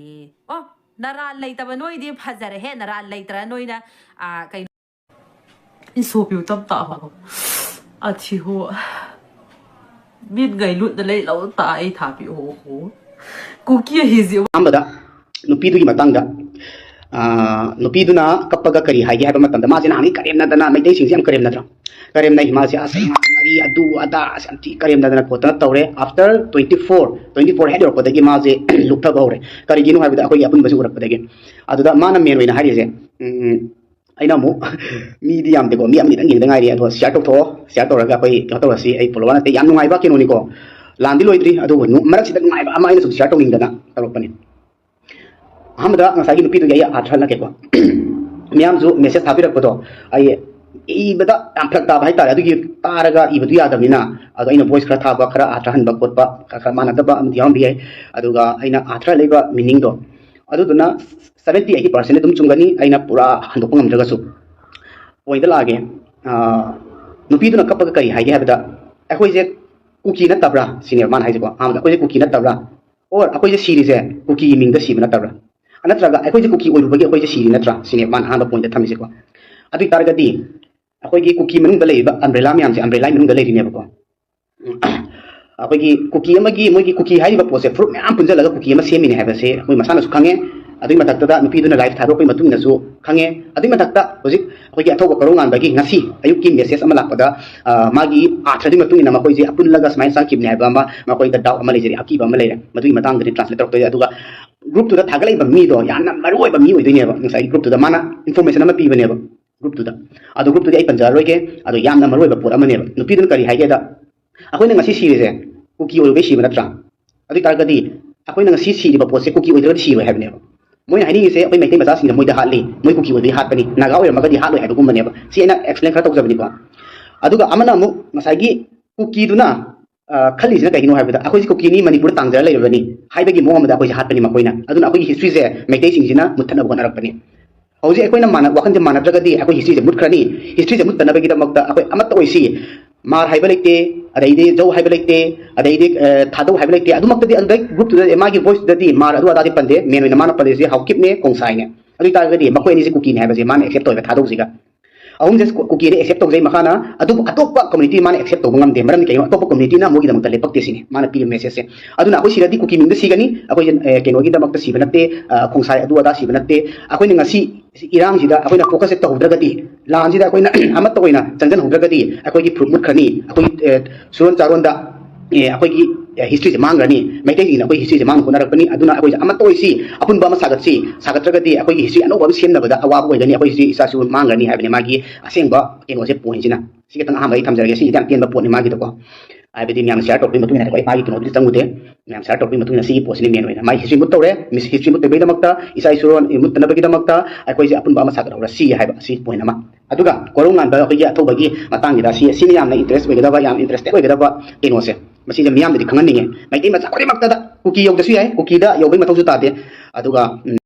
Oh, naran later noi di Hazar he naran later noina kay in so biểu tâm tạo à chi hồ biết ngày lụt lấy lâu tại thả bị hồ cô kia hi diệu ambada nupidu gi matangda nupidu na kapaga kari haige haba matanda ma jena ani karem na dana mai dei sing jam karem na dra karem na hima se asai ngari adu ada santi karem na dana kotana tawre after 24 head or kodagi ma je lukta bawre kari ginu habida akoi apun basu urak kodagi aduda mana men wena hari je aina mu medium de ko mi amni dang ngai ri ado share to raga koi to si ai polwana te yam ngai ba kinu ni ko landi loidri adu nu marak sidak ngai ba ama ina su share to ning dana tarokpani ahmada ngasagi nupi tu gaya athal na ke ko miam ju message thabi rak ko ai ibada amphak ta bai ta adu gi taraga ibadu ya damina adu ina voice khara thaba khara athan ba kot ba khara mana da ba am diam bi ai adu ga aina athra leba meaning do adu duna 70-80% dum chungani aina pura handok ngam jaga su point la ge nupi tu na kapag kari hai ge habada akoi je kuki na tabra senior man hai je ko amda akoi je kuki na tabra or akoi je series je kuki ming da si na tabra anatraga akoi je kuki oiru bagi akoi je siri natra senior man handa point da thamise ko adu targadi akoi gi kuki manung da leiba umbrella myam je umbrella manung da leiri ne ko akoi gi kuki amagi moi gi kuki hai ba pose fruit myam punja laga kuki ama semi ne ha ba se moi masana su khange adu matakta da nupi duna live tharo koi matung na su khange adu matakta hojik akoi gi athoba karongan bagi ngasi ayuk ki message ama lakpada magi athadi matung ina makoi je apun laga smile sang kibne ba ma makoi da daw ama lejeri akiba ama leire madu matang da translator to aduga group to da thagalai ba mi do yana maroi ba mi oidine ba ngai group to da mana information ama pibane ba group to da adu group to da ai panjar roi ke adu yana maroi ba pura amane ba nupi dun kari haige da akoi na ngasi siri je kuki oi be si ba natra adu targadi akoi na ngasi siri ba pose kuki oi da si ba habne ba moi haini se akoi maitai macha sing da moi da hatli moi kuki oi be hat pani naga oi ma ga di hat loi adu gum bane ba si ina explain khara tawjabni ko aduga amana mu ngasagi kuki duna khali sina kaino habida akoi kuki ni manipur tangjara lei bani haibagi mo amada akoi hatpani makoina aduna akoi history je maitai sing sina muthana bana rakpani hauji akoi na mana wakan je mana dragadi akoi history je mutkrani history je mutana bagi da makta akoi amata oisi mar haibalekte adaide jau haibalekte adaide thadau haibalekte adu makta di adai group to the magi voice dadi mar adu adadi pande meno na mana pande je haukip ne kongsai ne adu ta gadi makoi ni je kuki ne habaje man accept toiba thadau jiga ahum jes kuki ne accept tawjai makana adu atoppa community man accept tawngam de maram ke atoppa community na mogi da makta lepak tesini mana pi message se aduna akoi siradi kuki ming da sigani akoi kenogi da makta sibanate kongsai adu ada sibanate akoi ne ngasi irang sida akoi na focus ta hodragati lan sida akoi na amat toina chanjan hodragati akoi gi prumut khani akoi suron charon da akoi gi history je mangrani maitai ina akoi history je mang kona rakani aduna akoi amat toisi apun ba ma sagatragati akoi gi history anoba sem na bada awa boy gani akoi history isa su mangrani habne magi asengba keno je point jina sike tang hamai thamjarage si jam tian ba pon ni magi to ko ai bedi myam share top matu na ko ai pagi to no changude myam share top matu na si post ni men wena mai history mut tawre mis history mut be da makta isa suron mut na bagi da makta akoi je apun ba ma sagra si haiba si point ama aduga korongan ba akoi ya thobagi matang da si ni yam na interest be da ba yam interested be da ba keno se masi jam yam di khangan ni mai dei ma sa kore makta da kuki yog da si ai kuki da yog be ma thau su ta de aduga